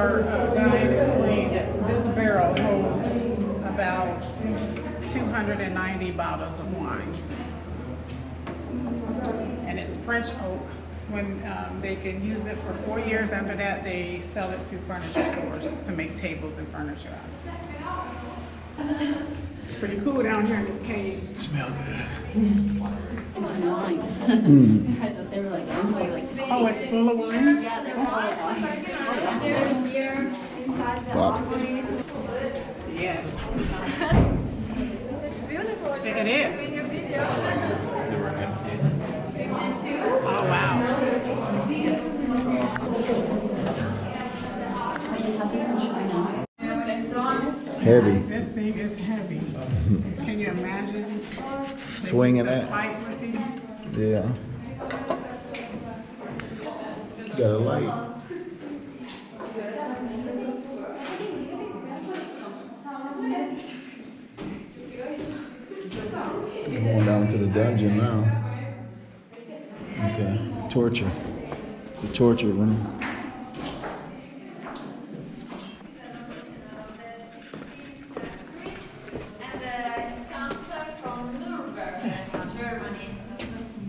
our guide explained that this barrel holds about 290 bottles of wine. And it's French oak. When they can use it for 4 years, after that they sell it to furniture stores to make tables and furniture out. Pretty cool down here in this cave. It smells good. I thought they were like empty, like Oh, it's full of wine? yeah, they're full of wine. Pockets. Yes. It's beautiful. It is. Oh, wow. Heavy. This thing is heavy. Can you imagine? They Swinging used to that. fight with these. Yeah. Got a light. Going down to the dungeon now. Okay. Torture. The torture room. And it comes from Nuremberg, Germany.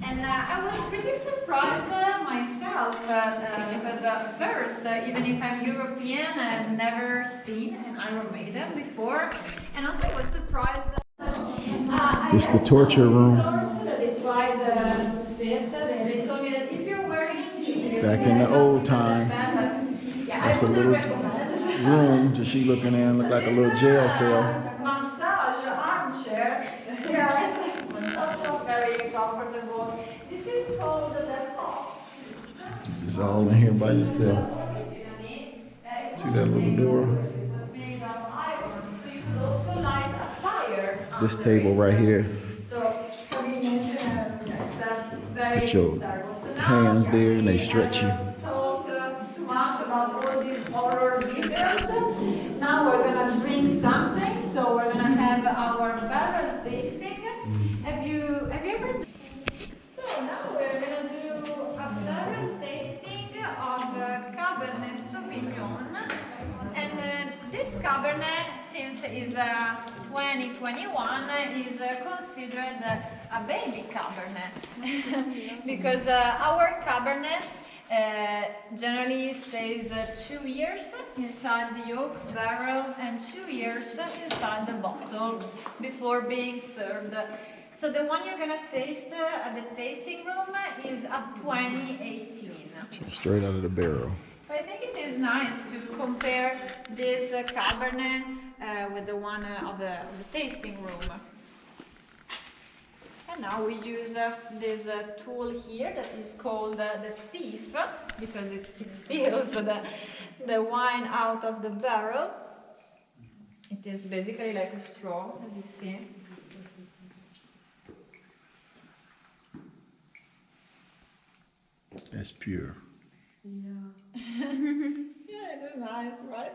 And I was pretty surprised myself because first, even if I'm European, I've never seen an Iron Maiden before. And also I was surprised that It's the torture room. they tried to sit. They told me that if you're wearing jeans, Back in the old times. That's a little room that she looking in, look like a little jail cell. massage armchair. Yeah, it's not very comfortable. This is called the hall. Just all in here by yourself. See that little door? Made of iron, so you could also light a fire. This table right here. So, it's a very Put your hands there and they stretch you. Talked too much about all these horror videos. Now we're gonna drink something. So we're gonna have our barrel tasting. Have you ever? So now we're gonna do a barrel tasting of Cabernet Sauvignon. And this Cabernet, since it's 2021, is considered a baby Cabernet because our Cabernet generally stays 2 years inside the oak barrel and 2 years inside the bottle before being served. So the one you're gonna taste at the tasting room is a 2018. Straight out of the barrel. So I think it is nice to compare this Cabernet with the one of the tasting room. And now we use this tool here that is called the thief, because it steals the wine out of the barrel. It is basically like a straw, as you see. That's pure. Yeah, it is nice, right?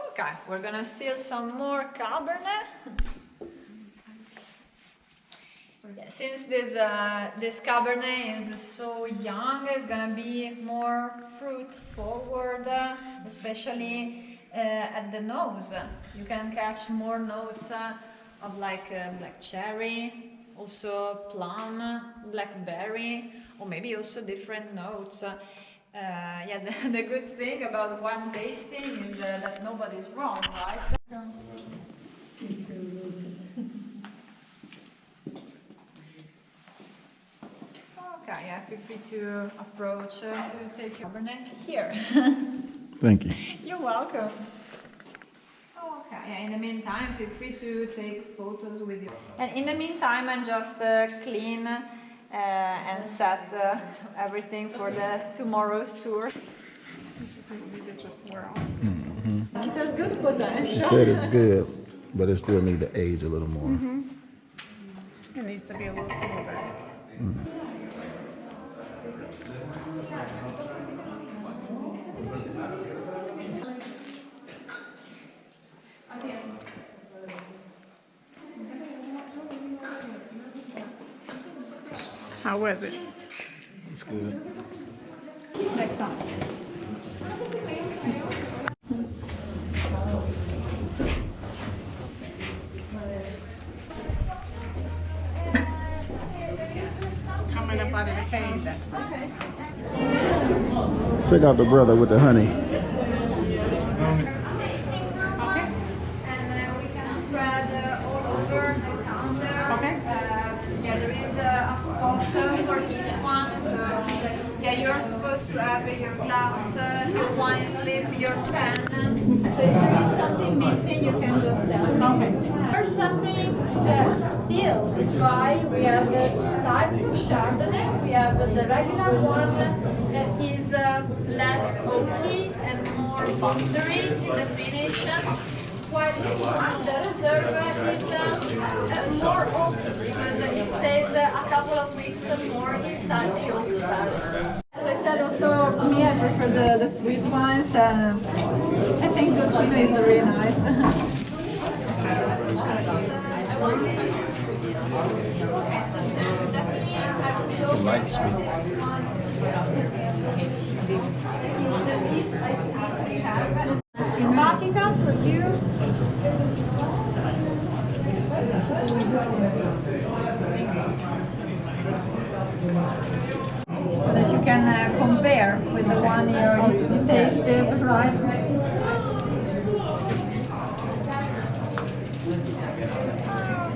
Okay, we're gonna steal some more Cabernet. Yeah, since this Cabernet is so young, it's gonna be more fruit forward, especially at the nose. You can catch more notes of like black cherry, also plum, blackberry, or maybe also different notes. Yeah, the good thing about one tasting is that nobody's wrong, right? Okay, yeah, feel free to approach to take your Cabernet here. Thank you. You're welcome. Okay, yeah, in the meantime, feel free to take photos with you. And in the meantime, I'm just clean and set everything for the tomorrow's tour. It has good potential. She said it's good, but it still need to age a little more. It needs to be a little smoother. How was it? It's good. Next time. up out of the cave, that's nice. Check out the brother with the honey. And we can spread all over the counter. Okay. Yeah, there is a spot for each one. So yeah, you're supposed to have your glass, your wine slip, your pen. So if there is something missing, you can just tell me. Okay. For something still dry, we have the two types of Chardonnay. We have the regular one that is less oaky and more buttery in the finish. While this one, the reserve is more oaky because it stays a couple of weeks more inside the oak barrel. As I said, also for me, I prefer the sweet wines. I think Dolcino is really nice. It's a light sweet. Simpatica for you. So that you can compare with the one you tasted, right?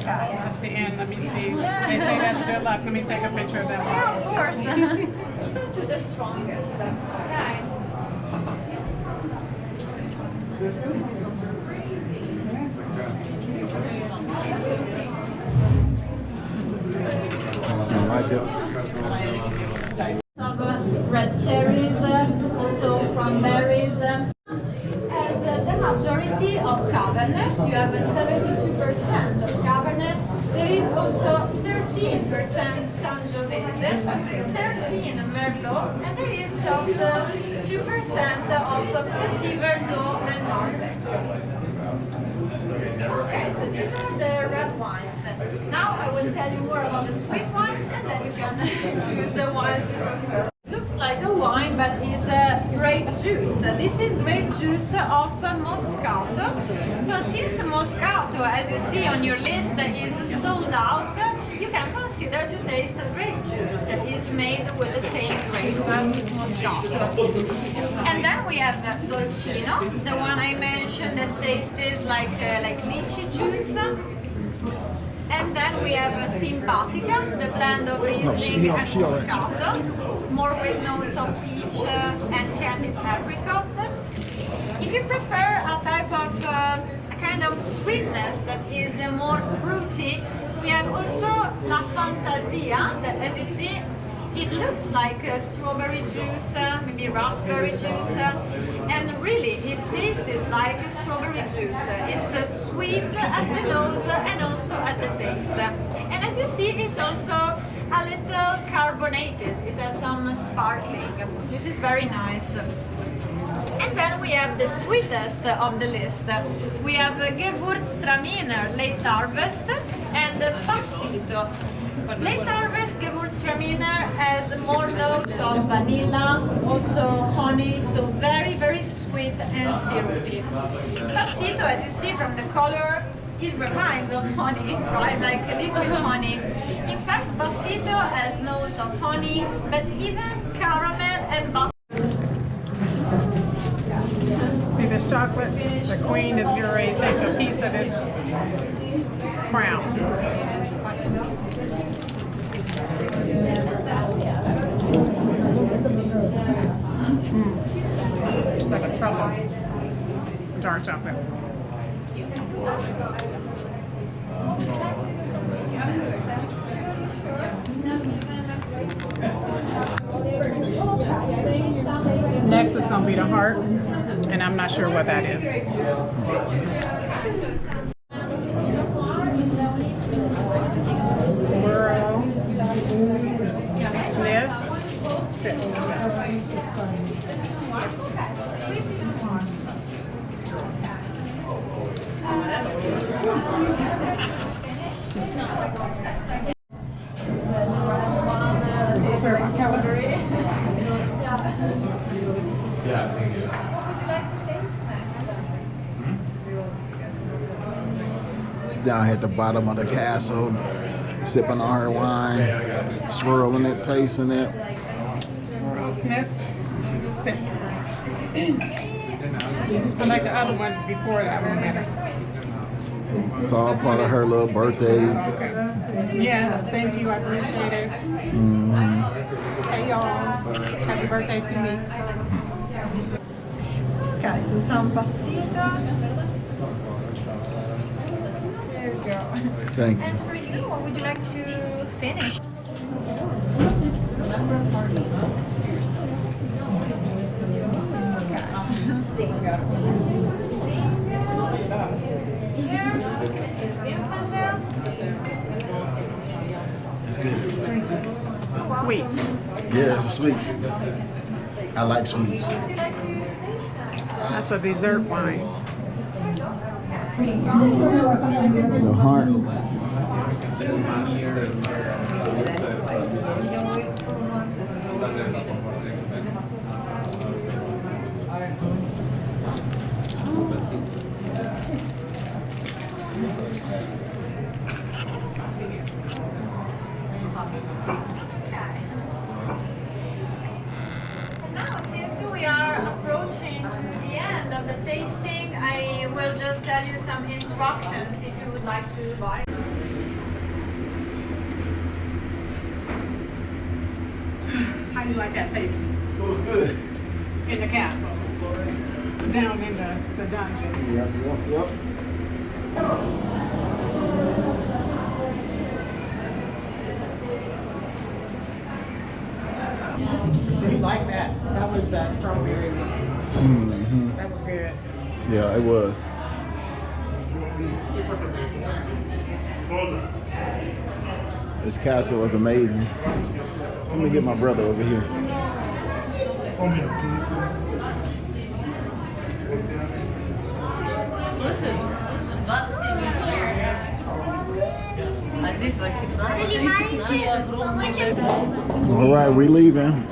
That's the end. Let me see. They say that's good luck. Let me take a picture of them. Yeah, of course. To the strongest. Okay. I like it. Some red cherries, also cranberries. As the majority of Cabernet, you have 72% of Cabernet. There is also 13% Sangiovese, 13 Merlot, and there is just 2% of Petit Verdot and Malbec. Okay, so these are the red wines. Now I will tell you more about the sweet wines, and then you can choose the wines you prefer. Looks like a wine, but it's grape juice. This is grape juice of Moscato. So since Moscato, as you see on your list, is sold out, you can consider to taste grape juice that is made with the same grape, Moscato. And then we have Dolcino, the one I mentioned that tastes like lychee juice. And then we have Simpatica, the blend of Riesling and Moscato, more with notes of peach and candied apricot. If you prefer a type of a kind of sweetness that is more fruity, we have also La Fantasia, that as you see, it looks like strawberry juice, maybe raspberry juice, and really it tastes like strawberry juice. It's sweet at the nose and also at the taste. And as you see, it's also a little carbonated. It has some sparkling. This is very nice. And then we have the sweetest of the list. We have Gewürztraminer late harvest and Passito. Late harvest Gewürztraminer has more notes of vanilla, also honey, so very sweet and syrupy. Passito, as you see from the color, it reminds of honey, right? Like liquid honey. In fact, Passito has notes of honey, but even caramel and butter. See this chocolate? The queen is getting ready to take a piece of this crown. Like a truffle. Dark chocolate. Next is going to be the heart, and I'm not sure what that is. Swirl, sniff, sip. Down here at the bottom of the castle, sipping on her wine, swirling it, tasting it. Swirl, snip, sip. I like the other one before that one better. It's all part of her little birthday. Okay. Yes, thank you. I appreciate it. Hey y'all. Happy birthday to me. Okay, so some pasita. There we go. Thank you. And for you, what would you like to finish? It's good. Sweet. Yeah, it's sweet. I like sweets. That's a dessert wine. The heart. Now, since we are approaching to the end of the tasting, I will just tell you some instructions if you would like to buy. How do you like that tasting? It was good. In the castle. Down in the dungeon. Yep. You like that? That was the strawberry one. Mm-hmm. That was good. Yeah, it was. This castle was amazing. Let me get my brother over here. All right, we leaving.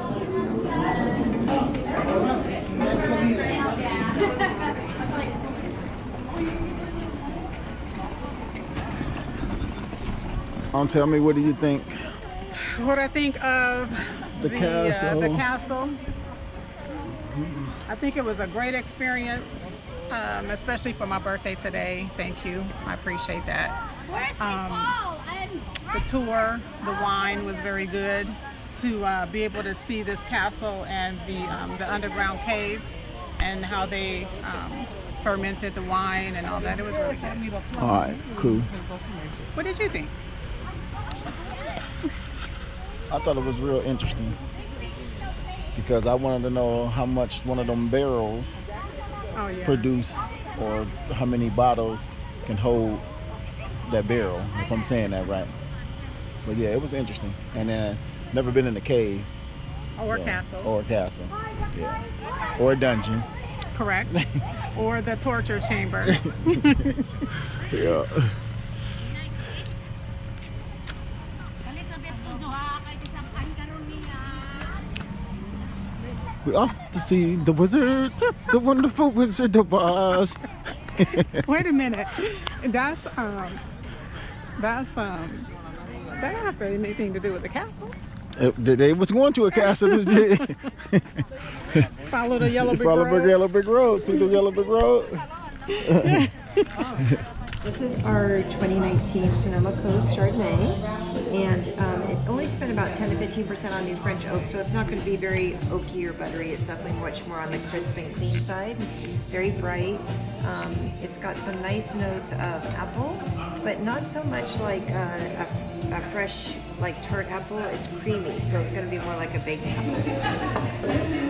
Tell me, what do you think? What I think of The castle. The castle. I think it was a great experience, especially for my birthday today. Thank you. I appreciate that. The tour, the wine was very good. To be able to see this castle and the underground caves and how they fermented the wine and all that. It was really good. All right, cool. What did you think? I thought it was real interesting because I wanted to know how much one of them barrels produce, or how many bottles can hold that barrel, if I'm saying that right. But yeah, it was interesting. And then never been in a cave. Or castle. Or a castle. Yeah. Or a dungeon. Correct. Or the torture chamber. Yeah. We're off to see the wizard, the wonderful Wizard of Oz. Wait a minute. That have anything to do with the castle? They was going to a castle. Follow the yellow brick Follow road. the yellow brick road. See the yellow brick road? This is our 2019 Sonoma Coast Chardonnay, and it only spent about 10 to 15% on new French oak, so it's not going to be very oaky or buttery. It's definitely much more on the crisp and clean side. Very bright. It's got some nice notes of apple, but not so much like a fresh, like tart apple. It's creamy, so it's going to be more like a baked apple.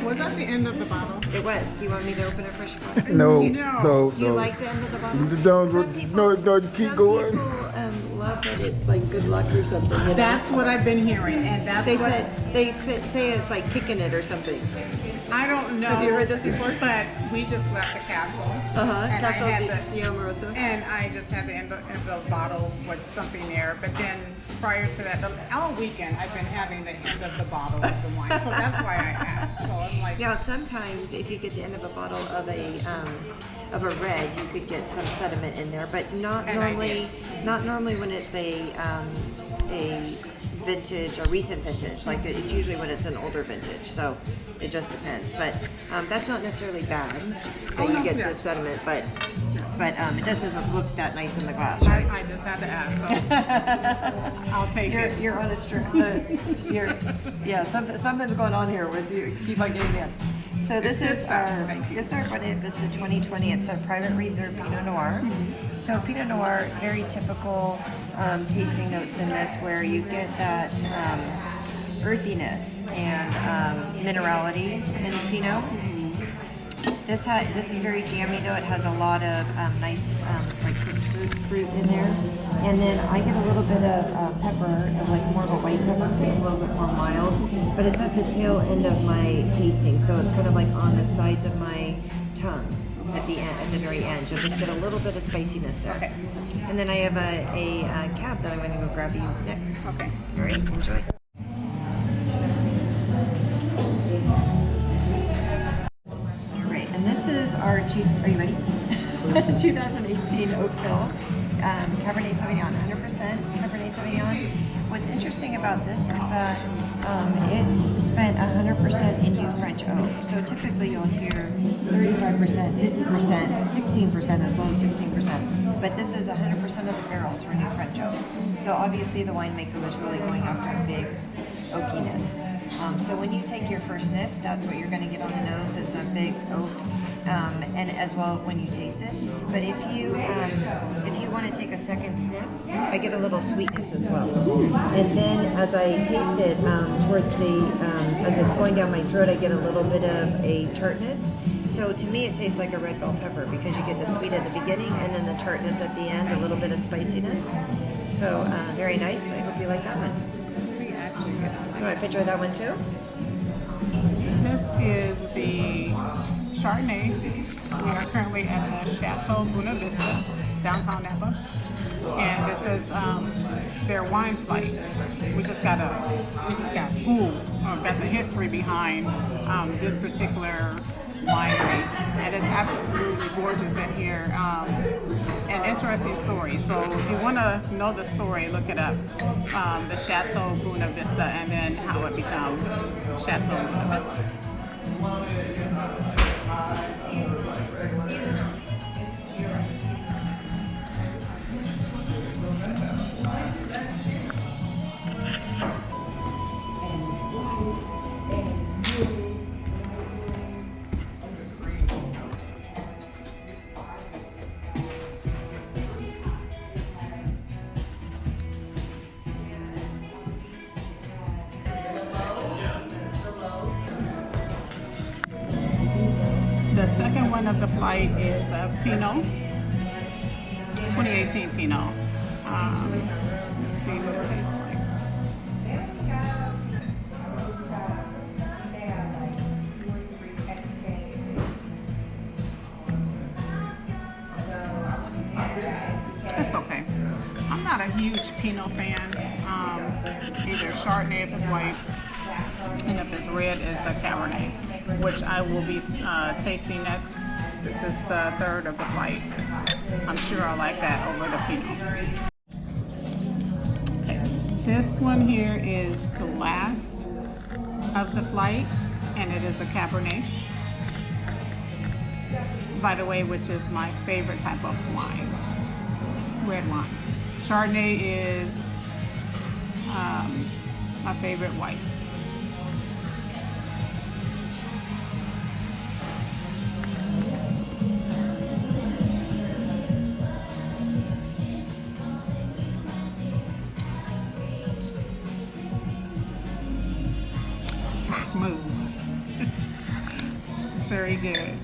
Was that the end of the bottle? It was. Do you want me to open it fresh water? No, No. Do you like the end of the bottle? Don't keep going. People love that it's like good luck or something. You know? That's what I've been hearing, and that's They what say it's like kicking it or something. I don't know. Have you heard this before? But we just left the castle. And I Castle had di Amorosa. And I just had the end of the bottle with something there. But then prior to that, all weekend I've been having the end of the bottle of the wine. So that's why I asked. So I'm like, Yeah, sometimes if you get the end of a bottle of a of a red, you could get some sediment in there, but not And I normally. Not normally when it's a vintage or recent vintage. Like it's usually when it's an older vintage. So it just depends. But that's not necessarily bad that you get the sediment, but it just doesn't look that nice in the glass, right? I just had to ask, so I'll take it. You're on a yeah, something's going on here with you. Keep on getting in. So this is our Bonnet Vista 2020. It's a private reserve Pinot Noir. So Pinot Noir, very typical tasting notes in this, where you get that earthiness and minerality in the Pinot. This is very jammy though. It has a lot of nice like cooked fruit in there. And then I get a little bit of pepper, of like more of a white pepper, so it's a little bit more mild. But it's at the tail end of my tasting, so it's kind of like on the sides of my tongue at the end, at the very end. You'll just get a little bit of spiciness there. Okay. And then I have a cab that I'm going to go grab you next. Okay. All right, enjoy. All right, and this is our are you ready? 2018 Oak Hill Cabernet Sauvignon, 100% Cabernet Sauvignon. What's interesting about this is that it's spent 100% in new French oak. So typically you'll hear 35%, 50%, 16%, as low as 16%. But this is 100% of the barrels were new French oak. So obviously the winemaker was really going after big oakiness. So when you take your first sniff, that's what you're going to get on the nose, is a big oak. And as well when you taste it. But if you want to take a second sniff, I get a little sweetness as well. And then as I taste it, towards as it's going down my throat, I get a little bit of a tartness. So to me, it tastes like a red bell pepper, because you get the sweet at the beginning and then the tartness at the end, a little bit of spiciness. So very nice. I hope you like that one. You want a picture of that one too? This is the Chardonnay. We are currently at the Chateau Buena Vista, downtown Napa, and this is their wine flight. We just got school about the history behind this particular winery, and it's absolutely gorgeous in here. An interesting story. So if you want to know the story, look it up. The Chateau Buena Vista, and then how it became Chateau Buena Vista. The second one of the flight is a Pinot, 2018 Pinot. Let's see what it tastes like. It's okay. I'm not a huge Pinot fan. Either Chardonnay if it's white, and if it's red, it's a Cabernet, which I will be tasting next. This is the third of the flight. I'm sure I like that over the Pinot. Okay. This one here is the last of the flight, and it is a Cabernet, by the way, which is my favorite type of wine, red wine. Chardonnay is my favorite white. Smooth. Very good.